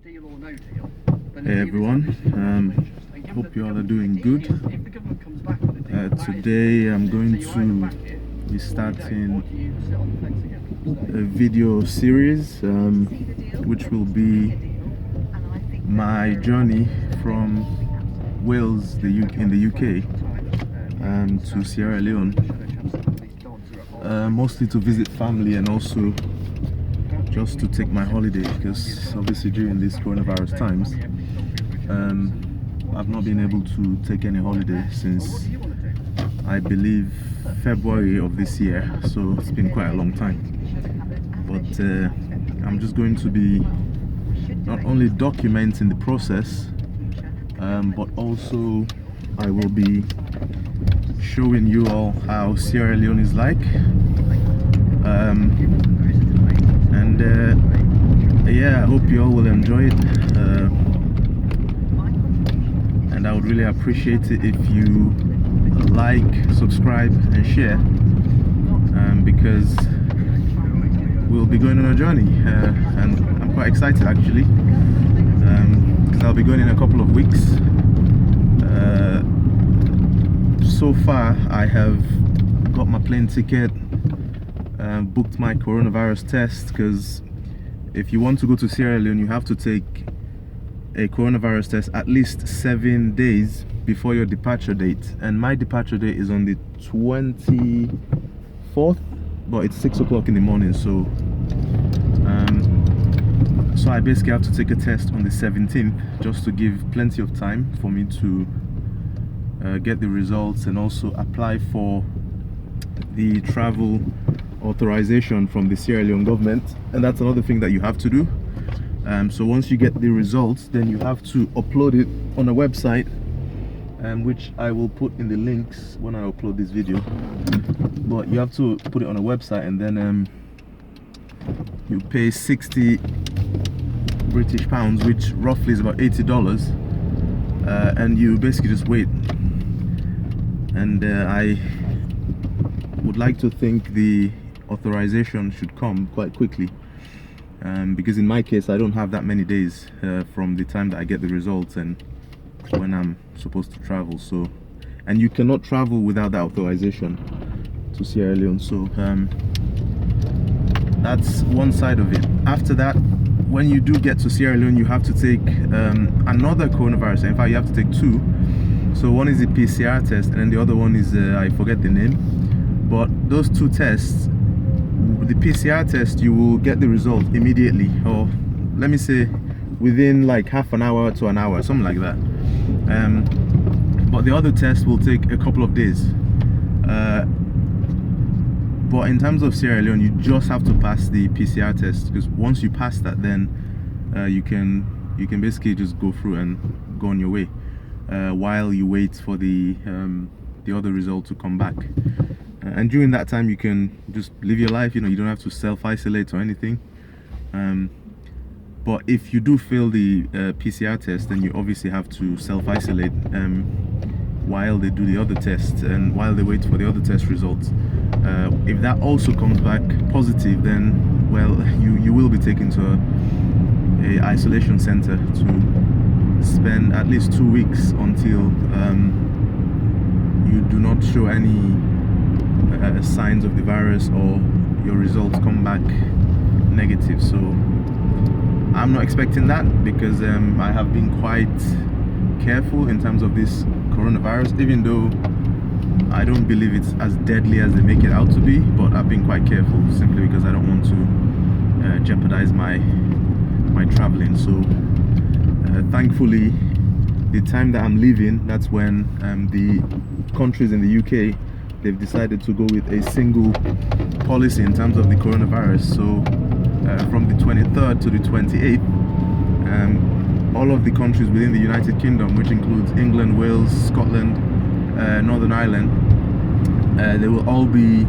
Hey everyone, hope you all are doing good. Today I'm going to be starting a video series which will be my journey from Wales in the UK to Sierra Leone, mostly to visit family and also just to take my holiday, because obviously during these coronavirus times I've not been able to take any holiday since I believe February of this year, so it's been quite a long time. But I'm just going to be not only documenting the process, but also I will be showing you all how Sierra Leone is like. Yeah, I hope you all will enjoy it, and I would really appreciate it if you like, subscribe and share, because we'll be going on a journey, and I'm quite excited actually, because I'll be going in a couple of weeks. So far I have got my plane ticket, booked my coronavirus test, because if you want to go to Sierra Leone you have to take a coronavirus test at least 7 days before your departure date, and my departure date is on the 24th, but it's 6 o'clock in the morning, so so I basically have to take a test on the 17th just to give plenty of time for me to get the results and also apply for the travel authorization from the Sierra Leone government. And that's another thing that you have to do. So once you get the results, then you have to upload it on a website, which I will put in the links when I upload this video. But you have to put it on a website, and then you pay 60 British pounds, which roughly is about $80, and you basically just wait. And I would like to think the authorization should come quite quickly, because in my case I don't have that many days from the time that I get the results and when I'm supposed to travel. So, and you cannot travel without that authorization to Sierra Leone, so that's one side of it. After that, when you do get to Sierra Leone, you have to take another coronavirus. In fact, you have to take two. So one is the PCR test, and then the other one is I forget the name. But those two tests, the PCR test, you will get the result immediately, or let me say within like half an hour to an hour, something like that. But the other test will take a couple of days. But in terms of Sierra Leone, you just have to pass the PCR test, because once you pass that, then you can basically just go through and go on your way, while you wait for the other result to come back. And during that time you can just live your life, you don't have to self-isolate or anything. But if you do fail the PCR test, then you obviously have to self-isolate while they do the other test and while they wait for the other test results. If that also comes back positive, then well, you will be taken to a isolation center to spend at least 2 weeks until you do not show any signs of the virus or your results come back negative. So I'm not expecting that, because I have been quite careful in terms of this coronavirus, even though I don't believe it's as deadly as they make it out to be. But I've been quite careful simply because I don't want to jeopardize my traveling. So thankfully, the time that I'm leaving, that's when the countries in the UK, they've decided to go with a single policy in terms of the coronavirus. So from the 23rd to the 28th, all of the countries within the United Kingdom, which includes England, Wales, Scotland, Northern Ireland, they will all be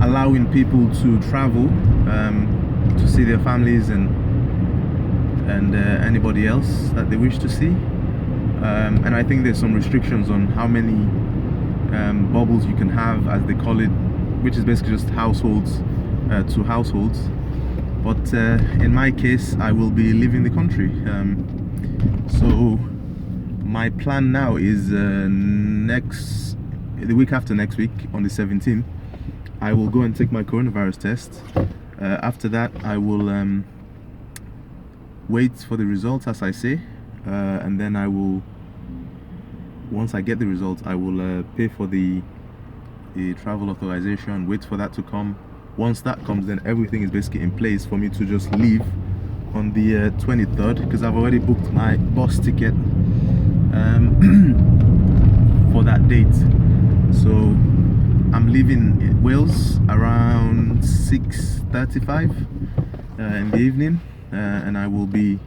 allowing people to travel to see their families and anybody else that they wish to see. And I think there's some restrictions on how many bubbles you can have, as they call it, which is basically just households to households. but in my case I will be leaving the country. So my plan now is the week after next week, on the 17th, I will go and take my coronavirus test. After that I will wait for the results, as I say, and then I will, once I get the results, I will pay for the travel authorization, wait for that to come. Once that comes, then everything is basically in place for me to just leave on the 23rd, because I've already booked my bus ticket for that date. So I'm leaving Wales around 6:35 in the evening, and I will be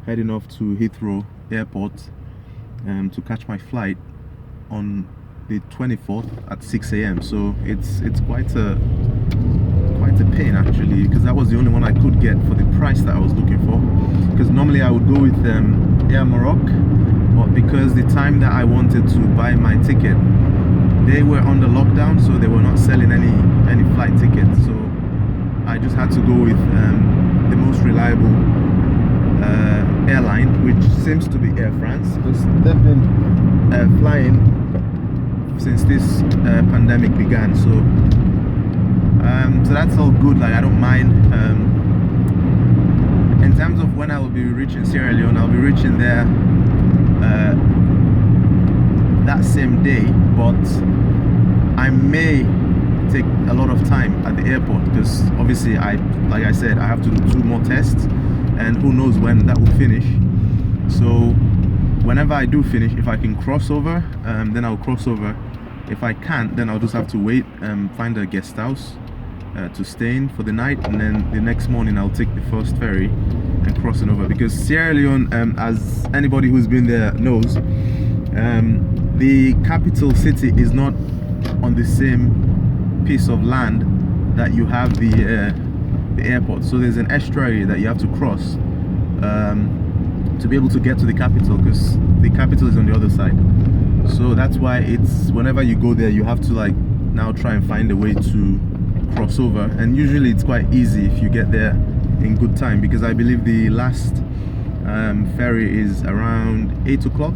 heading off to Heathrow Airport to catch my flight on the 24th at 6 a.m. So it's quite a pain, actually, because that was the only one I could get for the price that I was looking for. Because normally I would go with Air Morocco, but because the time that I wanted to buy my ticket, they were under lockdown, so they were not selling any flight tickets. So I just had to go with the most reliable airline, which seems to be Air France, because they've been flying since this pandemic began. So that's all good. Like, I don't mind. In terms of when I will be reaching Sierra Leone, I'll be reaching there that same day, but I may take a lot of time at the airport, because obviously, like I said, I have to do 2 more tests, and who knows when that will finish. So whenever I do finish, if I can cross over, then I'll cross over. If I can't, then I'll just have to wait and find a guest house to stay in for the night, and then the next morning I'll take the first ferry and crossing over. Because Sierra Leone, as anybody who's been there knows, the capital city is not on the same piece of land that you have the airport. So there's an estuary that you have to cross to be able to get to the capital, because the capital is on the other side. So that's why it's, whenever you go there, you have to like now try and find a way to cross over. And usually it's quite easy if you get there in good time, because I believe the last ferry is around 8 o'clock,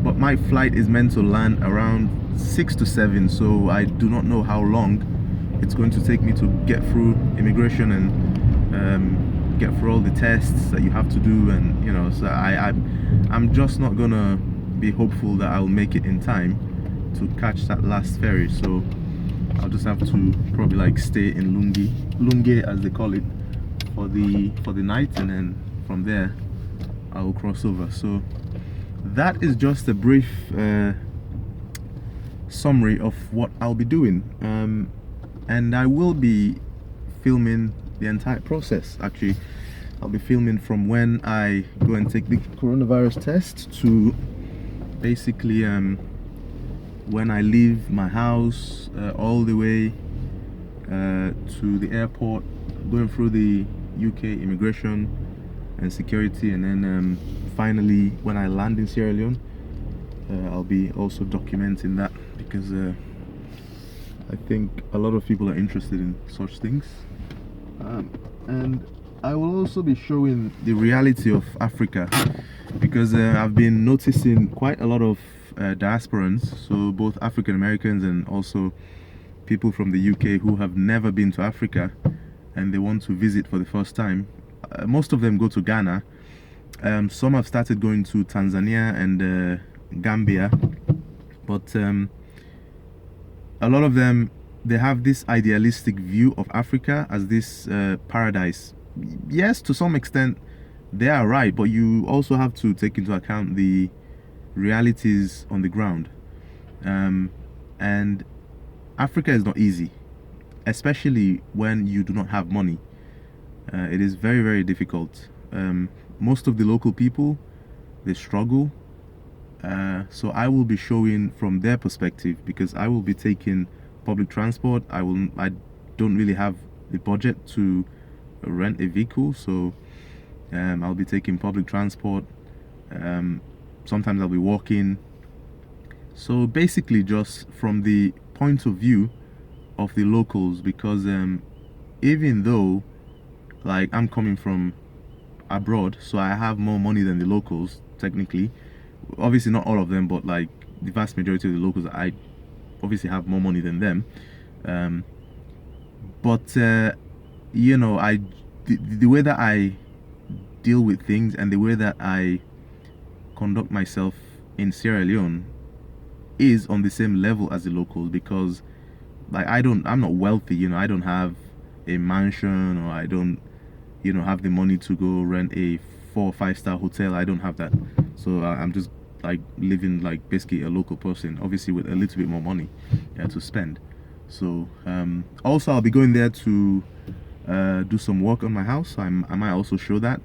but my flight is meant to land around 6 to 7, so I do not know how long it's going to take me to get through immigration and get through all the tests that you have to do. And you know, so I'm just not gonna be hopeful that I'll make it in time to catch that last ferry. So I'll just have to probably like stay in Lunge as they call it, for the night, and then from there I will cross over. So that is just a brief summary of what I'll be doing, and I will be filming the entire process. Actually, I'll be filming from when I go and take the coronavirus test to basically when I leave my house, all the way to the airport, going through the UK immigration and security, and then finally when I land in Sierra Leone. I'll be also documenting that, because I think a lot of people are interested in such things, and I will also be showing the reality of Africa, because I've been noticing quite a lot of diasporans, so both African Americans and also people from the UK who have never been to Africa and they want to visit for the first time. Most of them go to Ghana. Some have started going to Tanzania and Gambia, but a lot of them, they have this idealistic view of Africa as this paradise. Yes, to some extent they are right, but you also have to take into account the realities on the ground, and Africa is not easy, especially when you do not have money. It is very, very difficult. Most of the local people, they struggle. So I will be showing from their perspective, because I will be taking public transport. I don't really have the budget to rent a vehicle, so I'll be taking public transport. Sometimes I'll be walking. So basically just from the point of view of the locals, because even though like I'm coming from abroad, so I have more money than the locals technically. Obviously not all of them, but like the vast majority of the locals, I obviously have more money than them. um, but you know, the way that I deal with things and the way that I conduct myself in Sierra Leone is on the same level as the locals, because like I'm not wealthy, you know. I don't have a mansion, or I don't, you know, have the money to go rent a 4 or 5 star hotel. I don't have that. So I'm just like living like basically a local person, obviously with a little bit more money to spend. So also I'll be going there to do some work on my house. I might also show that,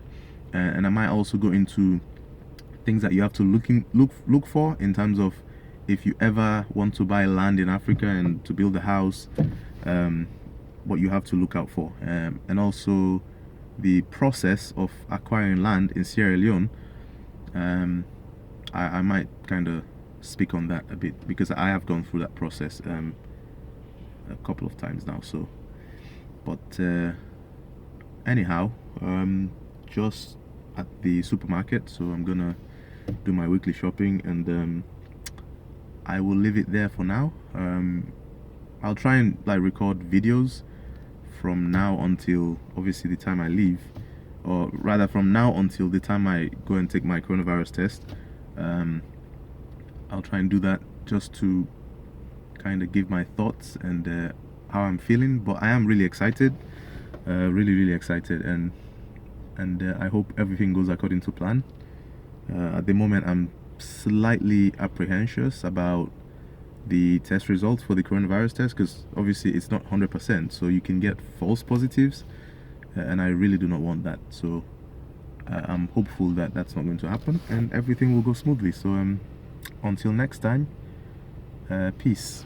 and I might also go into things that you have to look for in terms of if you ever want to buy land in Africa and to build a house, um, what you have to look out for, and also the process of acquiring land in Sierra Leone. um, I might kind of speak on that a bit, because I have gone through that process a couple of times now. So but anyhow, just at the supermarket, so I'm gonna do my weekly shopping, and I will leave it there for now. I'll try and like record videos from now until obviously the time I leave, or rather from now until the time I go and take my coronavirus test. um, I'll try and do that just to kind of give my thoughts and how I'm feeling. But I am really excited, really excited, and I hope everything goes according to plan. At the moment, I'm slightly apprehensive about the test results for the coronavirus test, because obviously it's not 100%, so you can get false positives, and I really do not want that. So I'm hopeful that that's not going to happen and everything will go smoothly. So until next time, peace.